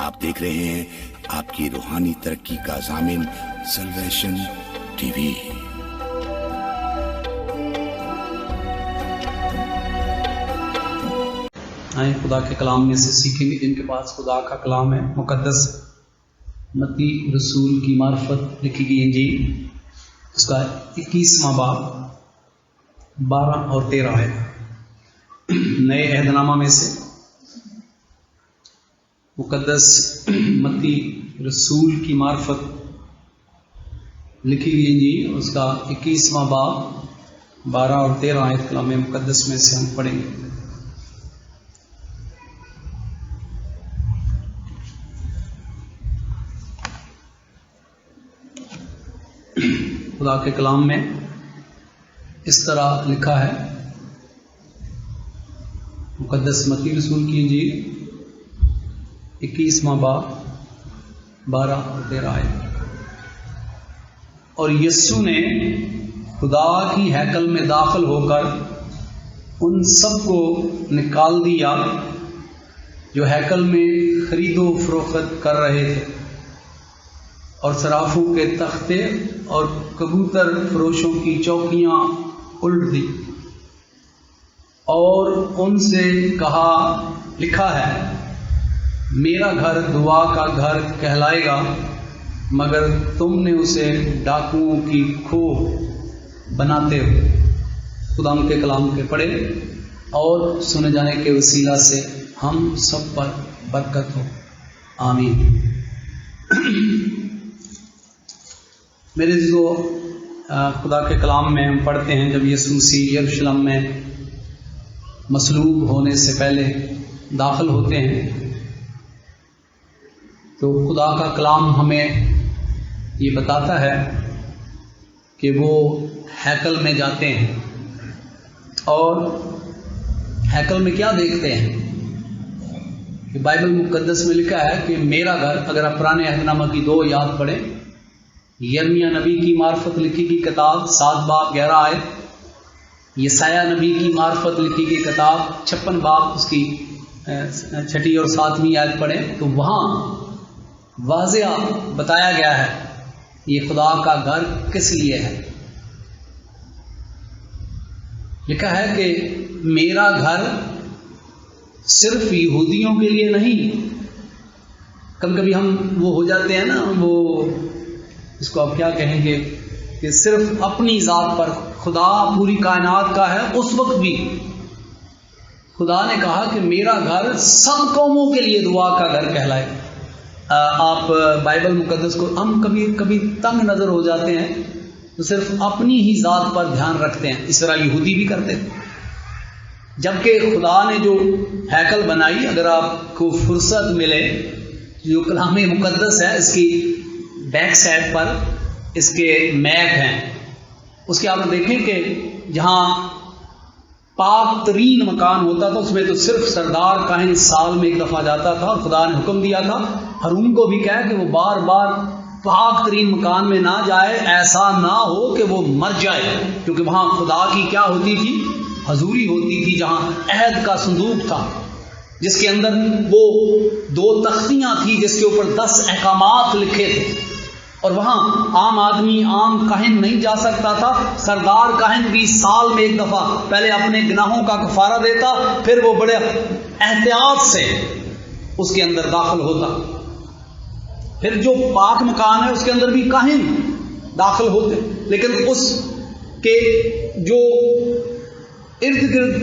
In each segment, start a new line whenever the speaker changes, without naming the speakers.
आप देख रहे हैं आपकी रूहानी तरक्की का ज़ामिन सल्वेशन टीवी।
आए खुदा के कलाम में से सीखेंगे जिनके पास खुदा का कलाम है। मुकद्दस मत्ती रसूल की मार्फत लिखी गई इंजील, उसका 21वां बाब 12 और 13 है। नए अहदनामा में से मुकद्दस मत्ती रसूल की मार्फत लिखी गई इंजील, उसका 21वां बाब 12 और 13 आयत कलाम मुकद्दस में से हम पढ़ेंगे। खुदा के कलाम में इस तरह लिखा है। मुकद्दस मत्ती रसूल की इंजील 21वां बाब 12 और 13 आयत। और यीशु ने खुदा की हैकल में दाखिल होकर उन सब को निकाल दिया जो हैकल में खरीदो फरोख्त कर रहे थे, और सराफों के तख्ते और कबूतर फरोशों की चौकियां उल्ट दी, और उनसे कहा, लिखा है, मेरा घर दुआ का घर कहलाएगा, मगर तुमने उसे डाकुओं की खोह बनाते हो। खुदा के कलाम के पढ़े और सुने जाने के वसीला से हम सब पर बरकत हो, आमीन। मेरे जो खुदा के कलाम में हम पढ़ते हैं, जब यीशु मसीह यरूशलेम में मसलूब होने से पहले दाखिल होते हैं, तो खुदा का कलाम हमें ये बताता है कि वो हैकल में जाते हैं, और हैकल में क्या देखते हैं कि बाइबल मुकद्दस में लिखा है कि मेरा घर, अगर आप पुराने अहदनामा की 2 याद पढ़ें, यर्मिया नबी की मार्फत लिखी गई किताब 7 बाब 11 आयत, यसाया नबी की मार्फत लिखी गई किताब 56 बाब उसकी 6 और 7वीं आयत पढ़ें, तो वहाँ वाज़िया बताया गया है ये खुदा का घर किस लिए है। लिखा है कि मेरा घर सिर्फ यहूदियों के लिए नहीं। कभी कभी हम वो हो जाते हैं ना, वो इसको आप क्या कहेंगे कि सिर्फ अपनी ज़ात पर, खुदा पूरी कायनात का है। उस वक्त भी खुदा ने कहा कि मेरा घर सब कौमों के लिए दुआ का घर कहलाए। आप बाइबल मुकद्दस को हम कभी कभी तंग नज़र हो जाते हैं तो सिर्फ अपनी ही ज़ात पर ध्यान रखते हैं। इस तरह यहूदी भी करते थे, जबकि खुदा ने जो हैकल बनाई, अगर आपको फुर्सत मिले, जो कलाम मुकद्दस है, इसकी बैक साइड पर इसके मैप हैं, उसके आप देखें कि जहाँ पाक तरीन मकान होता था उसमें तो सिर्फ सरदार काहिन साल में एक दफ़ा जाता था, और खुदा ने हुक्म दिया था हारून को भी कहा कि वो बार बार पाक तरीन मकान में ना जाए, ऐसा ना हो कि वो मर जाए, क्योंकि वहाँ खुदा की क्या होती थी, हजूरी होती थी, जहाँ अहद का संदूक था, जिसके अंदर वो 2 तख्तियाँ थी जिसके ऊपर 10 अहकामात लिखे थे, और वहाँ आम आदमी, आम काहिन नहीं जा सकता था। सरदार काहिन भी साल में एक दफ़ा पहले अपने गुनाहों का कफारा देता, फिर वो बड़े एहतियात से उसके अंदर दाखिल होता। फिर जो पाक मकान है उसके अंदर भी काहिन दाखिल होते, लेकिन उसके जो इर्द गिर्द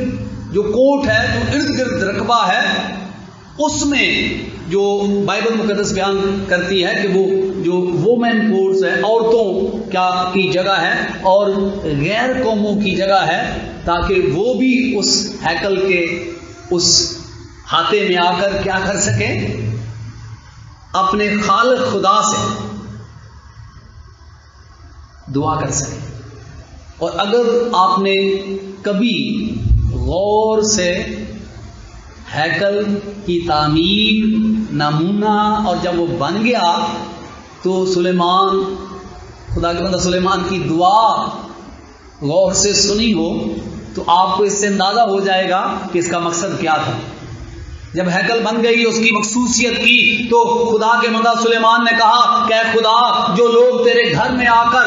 जो कोट है, जो इर्द गिर्द रकबा है, उसमें जो बाइबल मुकद्दस बयान करती है कि वो जो वोमेन कोर्ट्स है, औरतों क्या की जगह है और गैर कौमों की जगह है, ताकि वो भी उस हैकल के उस हाथे में आकर क्या कर सके, अपने खालिक खुदा से दुआ कर सके। और अगर आपने कभी गौर से हैकल की तामीर, नमूना, और जब वो बन गया तो सुलेमान, खुदा के बंदा सुलेमान की दुआ गौर से सुनी हो, तो आपको इससे अंदाज़ा हो जाएगा कि इसका मकसद क्या था। جب ہیکل بن گئی اس کی مخصوصیت کی تو خدا کے بندہ سلیمان نے کہا کہ اے خدا جو لوگ تیرے گھر میں آ کر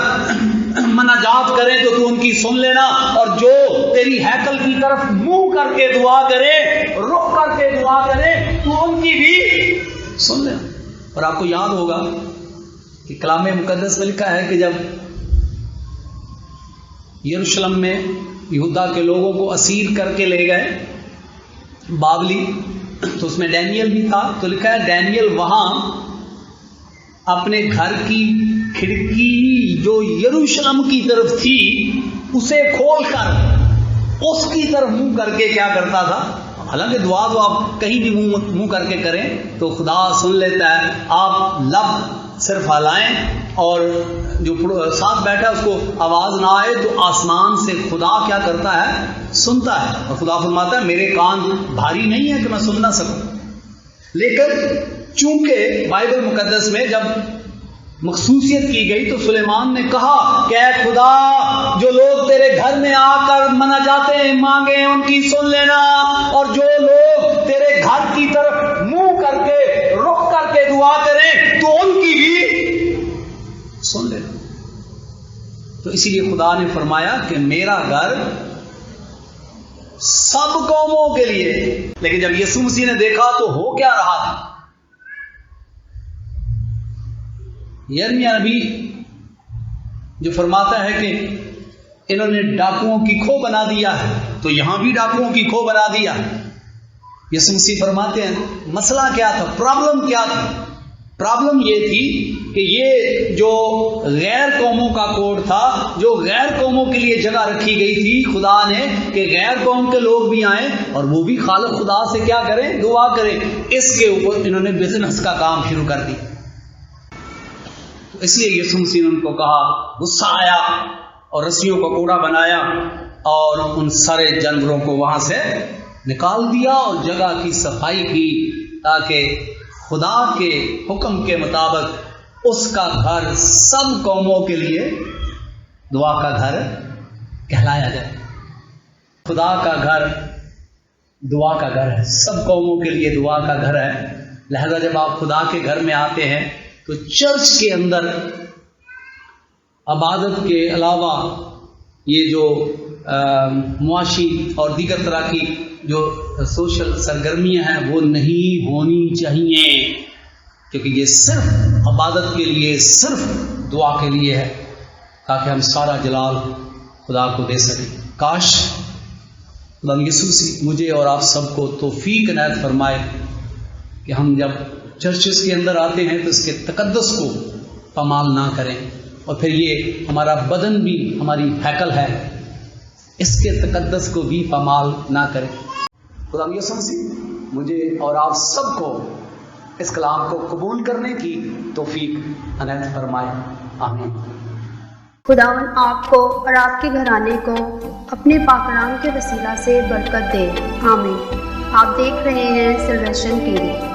مناجات کریں تو تو ان کی سن لینا، اور جو تیری ہیکل کی طرف منہ کر کے دعا کرے، رخ کر کے دعا کرے، تو ان کی بھی سن لینا۔ اور آپ کو یاد ہوگا کہ کلام مقدس میں لکھا ہے کہ جب یروشلم میں یہودا کے لوگوں کو اسیر کر کے لے گئے بابلی، تو اس میں ڈینیل بھی تھا، تو لکھا ہے ڈینیل وہاں اپنے گھر کی کھڑکی جو یروشلم کی طرف تھی اسے کھول کر اس کی طرف منہ کر کے کیا کرتا تھا، حالانکہ دعا تو آپ کہیں بھی منہ کر کے کریں تو خدا سن لیتا ہے، آپ لب صرف ہلائیں اور جو ساتھ بیٹھا اس کو آواز نہ آئے تو آسمان سے خدا کیا کرتا ہے، سنتا ہے، اور خدا فرماتا ہے میرے کان بھاری نہیں ہے کہ میں سن نہ سکوں۔ لیکن چونکہ بائبل مقدس میں جب مخصوصیت کی گئی تو سلیمان نے کہا کہ اے خدا جو لوگ تیرے گھر میں آ کر مناجاتیں مانگیں ان کی سن لینا، اور جو لوگ تیرے گھر کی طرف منہ کر کے رخ کر کے دعا کریں تو ان کی بھی سن لینا۔ تو اسی لیے خدا نے فرمایا کہ میرا گھر سب قوموں کے لیے، لیکن جب یسوع مسیح نے دیکھا تو ہو کیا رہا تھا، یرمیہ نبی جو فرماتا ہے کہ انہوں نے ڈاکوؤں کی کھو بنا دیا ہے، تو یہاں بھی ڈاکوؤں کی کھو بنا دیا۔ یسوع مسیح فرماتے ہیں مسئلہ کیا تھا، پرابلم کیا تھی؟ پرابلم یہ تھی کہ یہ جو غیر قوموں کا کوڈ تھا، جو غیر قوموں کے لیے جگہ رکھی گئی تھی خدا نے کہ غیر قوم کے لوگ بھی آئیں اور وہ بھی خالق خدا سے کیا کریں، دعا کریں، اس کے اوپر انہوں نے بزنس کا کام شروع کر دیا۔ اس لیے یسوع مسیح نے ان کو کہا، غصہ آیا اور رسیوں کا کوڑا بنایا اور ان سارے جانوروں کو وہاں سے نکال دیا اور جگہ کی صفائی کی تاکہ خدا کے حکم کے مطابق اس کا گھر سب قوموں کے لیے دعا کا گھر کہلایا جائے۔ خدا کا گھر دعا کا گھر ہے، سب قوموں کے لیے دعا کا گھر ہے۔ لہذا جب آپ خدا کے گھر میں آتے ہیں تو چرچ کے اندر عبادت کے علاوہ یہ جو معاشی اور دیگر طرح کی جو سوشل سرگرمیاں ہیں وہ نہیں ہونی چاہیے، کیونکہ یہ صرف عبادت کے لیے، صرف دعا کے لیے ہے تاکہ ہم سارا جلال خدا کو دے سکیں۔ کاش خدا یسوع مجھے اور آپ سب کو توفیق عنایت فرمائے کہ ہم جب چرچز کے اندر آتے ہیں تو اس کے تقدس کو پامال نہ کریں، اور پھر یہ ہمارا بدن بھی ہماری ہیکل ہے، اس کے تقدس کو بھی پامال نہ کریں۔ خدا یسوع مسیح مجھے اور آپ سب کو اس کلام کو قبول کرنے کی توفیق عنایت فرمائے، آمین۔
خداوند آپ کو اور آپ کے گھرانے کو اپنے پاک کلام کے وسیلہ سے برکت دے، آمین۔ آپ دیکھ رہے ہیں سلویشن ٹی وی۔